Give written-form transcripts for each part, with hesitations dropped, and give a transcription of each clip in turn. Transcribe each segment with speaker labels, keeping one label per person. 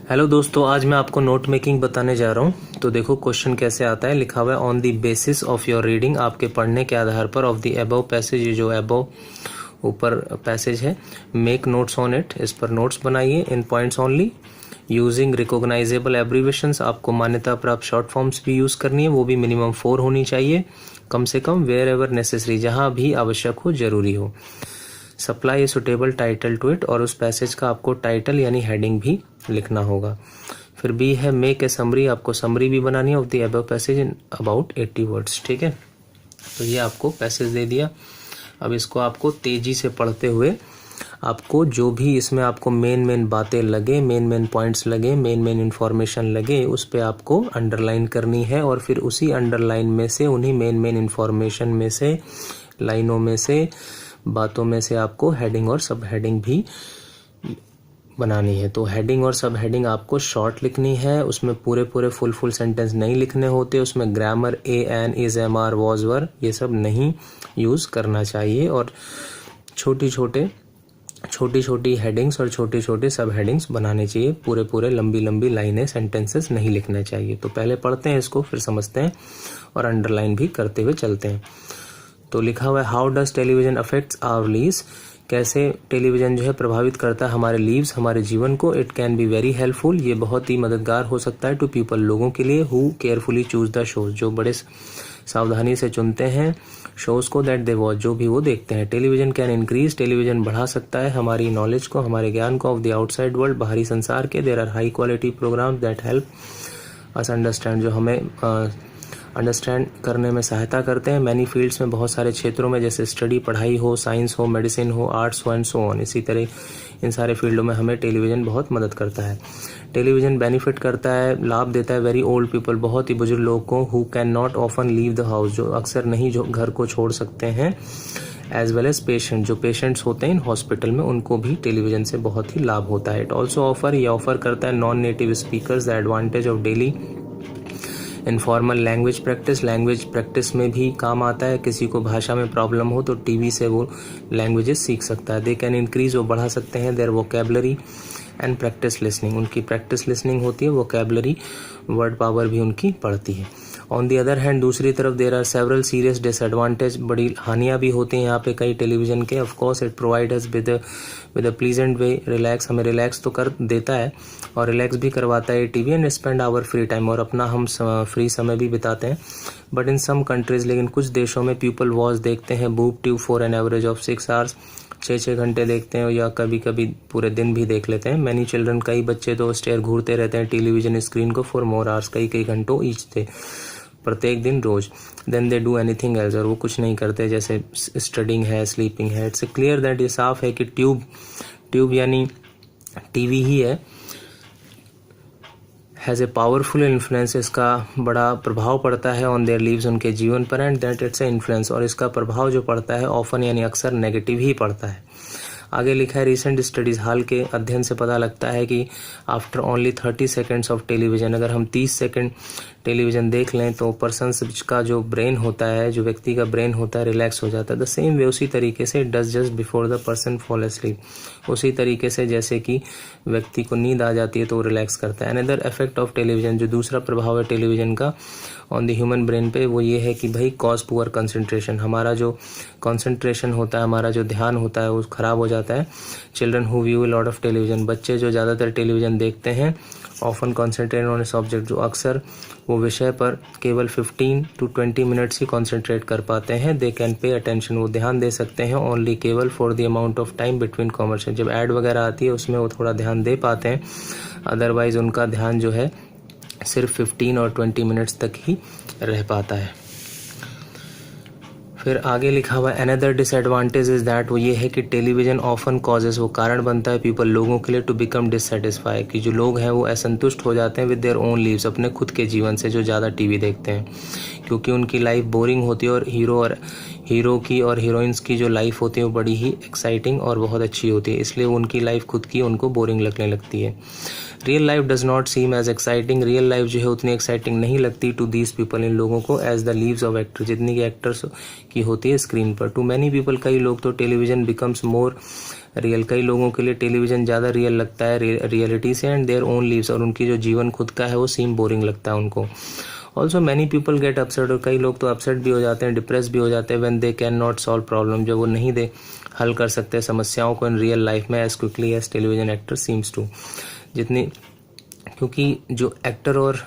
Speaker 1: Hello दोस्तों, आज मैं आपको नोट मेकिंग बताने जा रहा हूँ। तो देखो क्वेश्चन कैसे आता है। लिखा हुआ है on the basis of your reading, आपके पढ़ने के आधार पर, ऑफ द अबव पैसेज, ये जो अबव ऊपर पैसेज है, मेक नोट्स ऑन इट, इस पर नोट्स बनाइए in points only, using recognisable abbreviations, आपको मान्यता प्राप्त शॉर्ट फॉर्म्स भी यूज़ करनी है, वो भी मिनिमम 4 होनी चाहिए कम से कम, वेयर एवर नेसेसरी, जहाँ भी आवश्यक हो, जरूरी हो। Supply a suitable title to it, और उस पैसेज का आपको टाइटल यानी हेडिंग भी लिखना होगा। फिर बी है मेक ए समरी, आपको समरी भी बनानी है of the above passage in about 80 words. ठीक है, तो ये आपको पैसेज दे दिया। अब इसको आपको तेजी से पढ़ते हुए आपको जो भी इसमें आपको मेन बातें लगे, मेन पॉइंट्स लगे, मेन इंफॉर्मेशन लगे, उस पे आपको अंडरलाइन करनी है, और फिर उसी अंडरलाइन में से, उन्हीं मेन इंफॉर्मेशन में से, लाइनों में से, बातों में से आपको हेडिंग और सब हेडिंग भी बनानी है। तो हेडिंग और सब हेडिंग आपको शॉर्ट लिखनी है, उसमें पूरे फुल सेंटेंस नहीं लिखने होते, उसमें grammar a an is am are was were ये सब नहीं यूज करना चाहिए, और छोटी छोटी हेडिंग्स और छोटे सब हेडिंग्स बनाने चाहिए। पूरे लंबी लाइनें सेंटेंसेस नहीं लिखने चाहिए। तो पहले पढ़ते हैं इसको, फिर समझते हैं और अंडरलाइन भी करते हुए चलते हैं। तो लिखा हुआ है how does television affects our lives, कैसे टेलीविजन जो है प्रभावित करता है हमारे लीव्स, हमारे जीवन को। It can be very helpful, ये बहुत ही मददगार हो सकता है, टू पीपल, लोगों के लिए, who carefully choose the shows, जो बड़े सावधानी से चुनते हैं शोज को, दैट दे वॉच, जो भी वो देखते हैं। टेलीविजन कैन इंक्रीज, टेलीविजन बढ़ा सकता है हमारी नॉलेज को, हमारे ज्ञान को, ऑफ द आउटसाइड वर्ल्ड, बाहरी संसार के। There are high quality programmes that help us understand, जो हमें अंडरस्टैंड करने में सहायता करते हैं। मैनी फील्ड्स में, बहुत सारे क्षेत्रों में, जैसे स्टडी, पढ़ाई हो, साइंस हो, मेडिसिन हो, आर्ट्स हो एंड सो ऑन, इसी तरह इन सारे फील्डों में हमें टेलीविजन बहुत मदद करता है। टेलीविजन बेनिफिट करता है, लाभ देता है, वेरी ओल्ड पीपल, बहुत ही बुजुर्ग लोगों को, who can not often leave the house, जो अक्सर नहीं जो घर को छोड़ सकते हैं, एज वेल एज पेशेंट, जो पेशेंट्स होते हैं हॉस्पिटल में, उनको भी टेलीविजन से बहुत ही लाभ होता है। इट ऑल्सो ऑफर, ये ऑफर करता है non native speakers the advantage of daily informal language practice में भी काम आता है। किसी को भाषा में प्रॉब्लम हो तो टीवी से वो लैंग्वेजेस सीख सकता है। दे कैन इंक्रीज, वो बढ़ा सकते हैं, their vocabulary and practice listening, उनकी प्रैक्टिस लिसनिंग होती है, वोकैबुलरी वर्ड पावर भी उनकी बढ़ती है। ऑन दी अदर हैंड, दूसरी तरफ, there are several serious disadvantage, बड़ी हानियां भी होती हैं यहाँ पे कई टेलीविजन के। Of course it provide us with a pleasant way relax, हमें रिलैक्स तो कर देता है और रिलैक्स भी करवाता है TV, and spend our free time, और अपना हम फ्री समय भी बिताते हैं। बट इन सम कंट्रीज, लेकिन कुछ देशों में, पीपल वॉच देखते हैं boob tube for an average of 6 hours, 6 घंटे देखते हैं, या कभी कभी पूरे दिन भी देख लेते हैं। मैनी चिल्ड्रन, कई बच्चे तो स्टेयर घूरते रहते हैं टेलीविजन स्क्रीन को फॉर मोर आवर्स, कई घंटों ईच थे, प्रत्येक दिन, रोज। Then they do anything else, और वो कुछ नहीं करते, जैसे स्टडिंग है, स्लीपिंग है। इट्स क्लियर दैट, ये साफ है कि ट्यूब यानी टीवी ही है, हैज़ ए पावरफुल इन्फ्लुएंस, इसका बड़ा प्रभाव पड़ता है ऑन देयर लीव्स, उनके जीवन पर, and that it's a influence, और इसका प्रभाव जो पड़ता है ऑफन यानी अक्सर नेगेटिव ही पड़ता है। आगे लिखा है रिसेंट स्टडीज, हाल के अध्ययन से पता लगता है कि after only 30 seconds of television, अगर हम 30 सेकेंड टेलीविजन देख लें तो पर्सन का जो ब्रेन होता है, जो व्यक्ति का ब्रेन होता है, रिलैक्स हो जाता है। द सेम वे, उसी तरीके से, does just before the person fall asleep, उसी तरीके से जैसे कि व्यक्ति को नींद आ जाती है तो वो रिलैक्स करता है। अनदर इफेक्ट ऑफ टेलीविजन, जो दूसरा प्रभाव है टेलीविजन का ऑन द ह्यूमन ब्रेन पे, वो ये है कि भाई कॉज पुअर कंसंट्रेशन, हमारा जो कंसंट्रेशन होता है, हमारा जो ध्यान होता है, वो खराब हो जाता है। Children who view lot of television, बच्चे जो ज़्यादातर टेलीविजन देखते हैं, often concentrate on a subject, जो अक्सर वो विषय पर केवल 15 to 20 मिनट्स ही कॉन्सेंट्रेट कर पाते हैं। दे कैन पे अटेंशन, वो ध्यान दे सकते हैं, ओनली केवल for the amount of time between commercial, जब ऐड वगैरह आती है उसमें वो थोड़ा ध्यान दे पाते हैं, अदरवाइज उनका ध्यान जो है सिर्फ 15 और 20 मिनट्स तक ही रह पाता है। फिर आगे लिखा हुआ अनदर डिसएडवांटेज इज दैट, वो ये है कि टेलीविजन ऑफन कॉजेज, वो कारण बनता है पीपल, लोगों के लिए, टू बिकम डिससेटिस्फाई, कि जो लोग हैं वो असंतुष्ट हो जाते हैं विद देयर ओन लीव्स, अपने खुद के जीवन से, जो ज़्यादा टीवी देखते हैं, क्योंकि उनकी लाइफ बोरिंग होती है, और हीरो की और हीरोइंस की जो लाइफ होती है वो बड़ी ही एक्साइटिंग और बहुत अच्छी होती है, इसलिए उनकी लाइफ खुद की उनको बोरिंग लगने लगती है। Real life does not seem as exciting, real life जो है उतनी एक्साइटिंग नहीं लगती टू दीज पीपल, इन लोगों को, as the lives of actor, जितनी की एक्टर्स की होती है स्क्रीन पर। टू मैनी पीपल, कई लोग तो टेलीविजन बिकम्स मोर रियल। कई लोगों के लिए टेलीविज़न ज़्यादा रियल लगता है रियलिटी से एंड देयर ओन लीव्स, और उनकी जो जीवन खुद का है वो सीम बोरिंग लगता है उनको। Also many people get upset, और कई लोग तो अपसेट भी हो जाते हैं, डिप्रेस भी हो जाते हैं when they can not solve problem, जब वो नहीं दे हल कर सकते समस्याओं को इन रियल लाइफ में as quickly as television actor seems to. जितनी, क्योंकि जो एक्टर और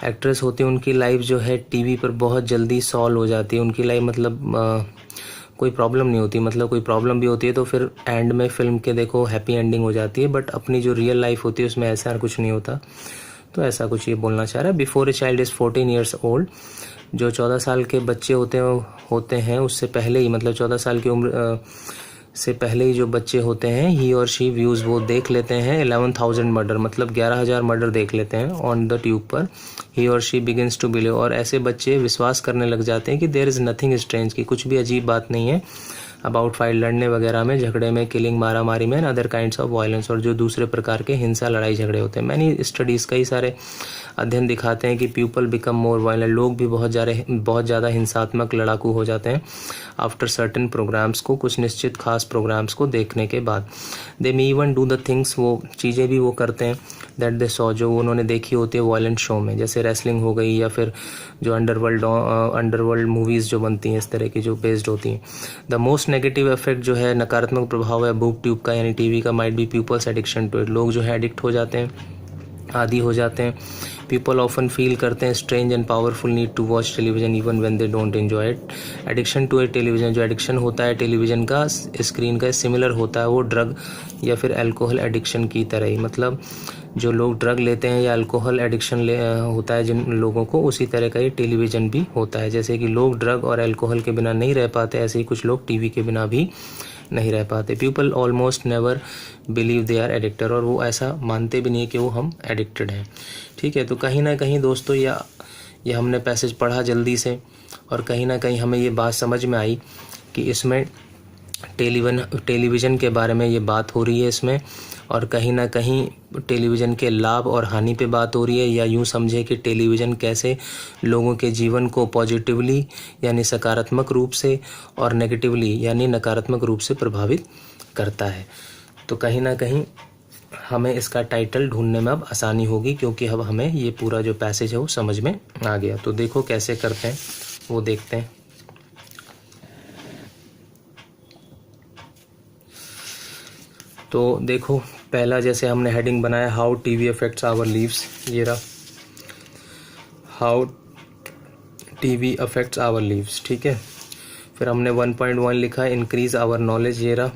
Speaker 1: एक्ट्रेस होती है उनकी लाइफ जो है टीवी पर बहुत जल्दी सॉल्व हो जाती है। उनकी लाइफ मतलब कोई प्रॉब्लम नहीं होती, मतलब कोई प्रॉब्लम भी होती है तो फिर एंड में फिल्म के देखो हैप्पी एंडिंग हो जाती है, बट अपनी जो रियल लाइफ होती है उसमें ऐसा कुछ नहीं होता। तो ऐसा कुछ ये बोलना चाह रहा है। Before a child is 14 years old, जो 14 साल के बच्चे होते हैं उससे पहले ही, मतलब 14 साल की उम्र से पहले ही जो बच्चे होते हैं, ही और शी व्यूज़ वो देख लेते हैं 11,000 मर्डर, मतलब 11,000 मर्डर देख लेते हैं ऑन द ट्यूब पर। ही और शी बिगिंस टू बिलीव, और ऐसे बच्चे विश्वास करने लग जाते हैं कि देयर इज़ नथिंग स्ट्रेंज, की कुछ भी अजीब बात नहीं है अबाउट फाइट, लड़ने वगैरह में, झगड़े में, किलिंग, मारा मारी में, and other kinds of violence, और जो दूसरे प्रकार के हिंसा लड़ाई झगड़े होते हैं। मैनी स्टडीज़, कई सारे अध्ययन दिखाते हैं कि पीपल बिकम मोर वायलेंट, लोग भी बहुत ज़्यादा हिंसात्मक लड़ाकू हो जाते हैं आफ्टर सर्टेन प्रोग्राम्स को, कुछ निश्चित खास प्रोग्राम्स को देखने के बाद। They may even do the things, वो चीज़ें भी वो करते हैं दैट दे सॉ, जो उन्होंने देखी होती है वायलेंट शो में, जैसे रेसलिंग हो गई या फिर जो अंडरवर्ल्ड मूवीज़ जो बनती हैं इस तरह की जो बेस्ड होती हैं। द मोस्ट नेगेटिव इफेक्ट जो है, नकारात्मक प्रभाव है बूब ट्यूब का यानी टीवी का, might be people's addiction to it, लोग जो है एडिक्ट हो जाते हैं, आदि हो जाते हैं। पीपल ऑफन फील करते हैं strange and powerful need to watch television even when they don't enjoy it. Addiction to a television, जो एडिक्शन होता है टेलीविजन का, स्क्रीन का, सिमिलर होता है वो ड्रग या फिर अल्कोहल एडिक्शन की तरह ही, मतलब जो लोग ड्रग लेते हैं या अल्कोहल एडिक्शन होता है जिन लोगों को, उसी तरह का ये टेलीविज़न भी होता है। जैसे कि लोग ड्रग और अल्कोहल के बिना नहीं रह पाते, ऐसे ही कुछ लोग टीवी के बिना भी नहीं रह पाते। People almost never believe they are addicted, और वो ऐसा मानते भी नहीं कि वो हम एडिक्टेड हैं। ठीक है, तो कहीं ना कहीं दोस्तों ये हमने पैसेज पढ़ा जल्दी से, और कहीं ना कहीं हमें ये बात समझ में आई कि इसमें टेलीविज़न के बारे में ये बात हो रही है इसमें, और कहीं ना कहीं टेलीविज़न के लाभ और हानि पे बात हो रही है, या यूँ समझे कि टेलीविज़न कैसे लोगों के जीवन को पॉजिटिवली यानी सकारात्मक रूप से और नेगेटिवली यानी नकारात्मक रूप से प्रभावित करता है। तो कहीं ना कहीं हमें इसका टाइटल ढूंढने में अब आसानी होगी, क्योंकि अब हमें ये पूरा जो पैसेज है वो समझ में आ गया। तो देखो कैसे करते हैं वो देखते हैं। तो देखो पहला जैसे हमने हेडिंग बनाया, how TV affects our lives, ये रहा how TV affects our lives. ठीक है, फिर हमने 1.1 लिखा इंक्रीज आवर नॉलेज, ये रहा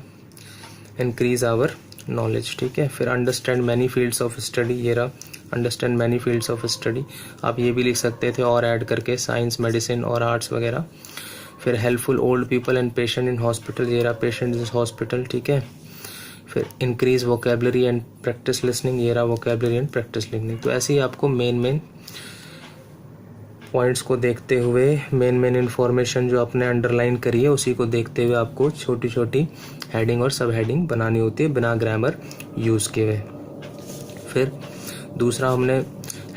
Speaker 1: इंक्रीज आवर नॉलेज। ठीक है, फिर understand many fields of study, ये रहा understand many fields of study. आप ये भी लिख सकते थे और ऐड करके, साइंस, मेडिसिन और आर्ट्स वगैरह। फिर helpful old people and patient in hospital, ये रहा पेशेंट इन हॉस्पिटल। ठीक है, फिर increase vocabulary and practice listening, ये रहा वोकेबलरी एंड प्रैक्टिस लिसनिंग। तो ऐसे ही आपको मेन पॉइंट्स को देखते हुए, मेन इन्फॉर्मेशन जो आपने अंडरलाइन करी है उसी को देखते हुए आपको छोटी छोटी हेडिंग और सब हेडिंग बनानी होती है बिना ग्रामर यूज़ किए हुए। फिर दूसरा हमने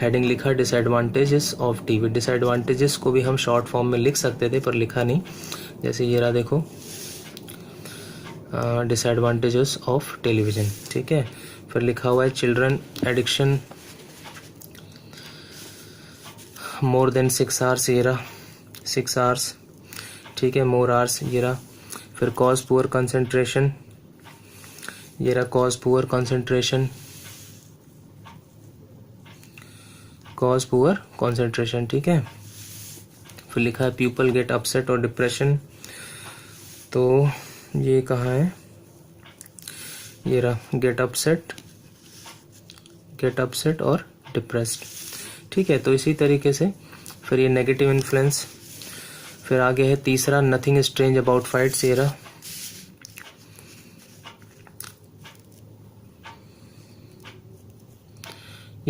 Speaker 1: हेडिंग लिखा डिसएडवांटेजेस ऑफ टीवी। डिसएडवांटेजेस को भी हम शॉर्ट फॉर्म में लिख सकते थे पर लिखा नहीं, जैसे ये रहा देखो डिसएडवांटेजेस ऑफ टेलीविज़न। ठीक है, फिर लिखा हुआ है children addiction more than 6 hours, ये रहा 6 आवर्स। ठीक है, मोर आवर्स, ये रहा। फिर कॉज पुअर कंसंट्रेशन, ये रहा cause poor concentration, cause poor concentration. ठीक है, फिर लिखा है पीपल गेट अपसेट और डिप्रेशन, तो ये कहाँ है, ये रहा गेट अपसेट और डिप्रेस्ड। ठीक है, तो इसी तरीके से फिर ये नेगेटिव इन्फ्लुएंस। फिर आगे है तीसरा नथिंग स्ट्रेंज अबाउट फाइट्स, ये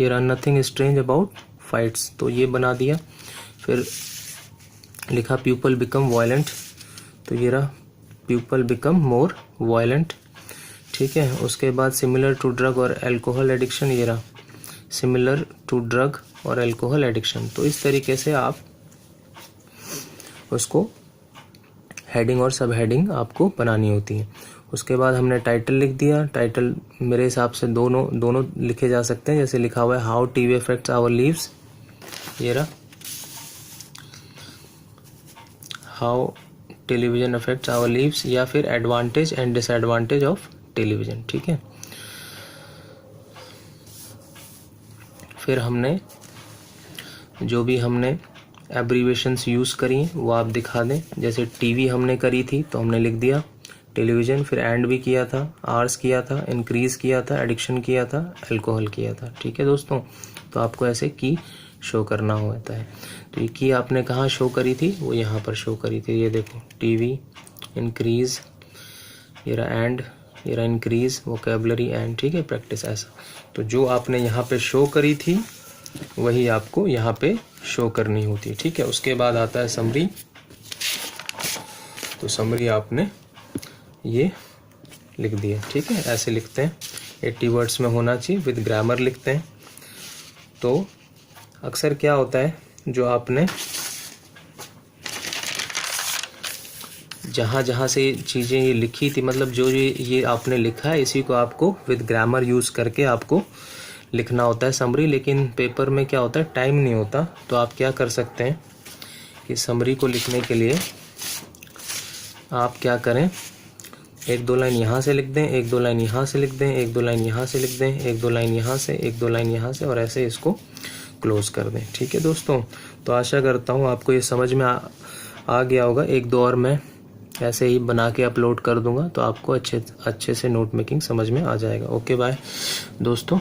Speaker 1: रहा नथिंग स्ट्रेंज अबाउट फाइट्स, तो ये बना दिया। फिर लिखा पीपल बिकम वायलेंट, तो ये रहा पीपल बिकम मोर वायलेंट। ठीक है, उसके बाद सिमिलर टू ड्रग और अल्कोहल एडिक्शन, ये रहा सिमिलर टू ड्रग और अल्कोहल एडिक्शन। तो इस तरीके से आप उसको हेडिंग और सब हेडिंग आपको बनानी होती है। उसके बाद हमने टाइटल लिख दिया। टाइटल मेरे हिसाब से दोनों लिखे जा सकते हैं, जैसे लिखा हुआ है how TV affects our lives, ये रहा, how television affects our lives, या फिर advantage and disadvantage of television. ठीक है, फिर हमने जो भी हमने एब्रीवेशंस यूज़ करी वो आप दिखा दें। जैसे टीवी हमने करी थी तो हमने लिख दिया टेलीविज़न, फिर एंड भी किया था, आर्स किया था, इंक्रीज़ किया था, एडिक्शन किया था, अल्कोहल किया था। ठीक है दोस्तों, तो आपको ऐसे की शो करना होता है। तो ये की आपने कहाँ शो करी थी, वो यहाँ पर शो करी थी। ये देखो टीवी, इंक्रीज़, ये रहा एंड, ये रहा इंक्रीज़, वोकैबुलरी एंड। ठीक है, प्रैक्टिस ऐसा। तो जो आपने यहाँ पे शो करी थी वही आपको यहाँ पे शो करनी होती है। ठीक है, उसके बाद आता है समरी। तो समरी आपने ये लिख दिया। ठीक है, ऐसे लिखते हैं, 80 वर्ड्स में होना चाहिए, विद ग्रामर लिखते हैं। तो अक्सर क्या होता है, जो आपने जहाँ जहाँ से चीज़ें ये लिखी थी, मतलब जो ये आपने लिखा है, इसी को आपको विद ग्रामर यूज़ करके आपको लिखना होता है समरी। लेकिन पेपर में क्या होता है, टाइम नहीं होता। तो आप क्या कर सकते हैं कि समरी को लिखने के लिए आप क्या करें, 1-2 लाइन यहाँ से लिख दें, 1-2 लाइन यहाँ से लिख दें, 1-2 लाइन यहाँ से लिख दें, 1-2 लाइन यहाँ से, 1-2 लाइन यहाँ से, और ऐसे इसको क्लोज कर दें। ठीक है दोस्तों, तो आशा करता हूँ आपको ये समझ में आ गया होगा। 1-2 और मैं ऐसे ही बना के अपलोड कर दूंगा, तो आपको अच्छे से नोट मेकिंग समझ में आ जाएगा। ओके बाय दोस्तों।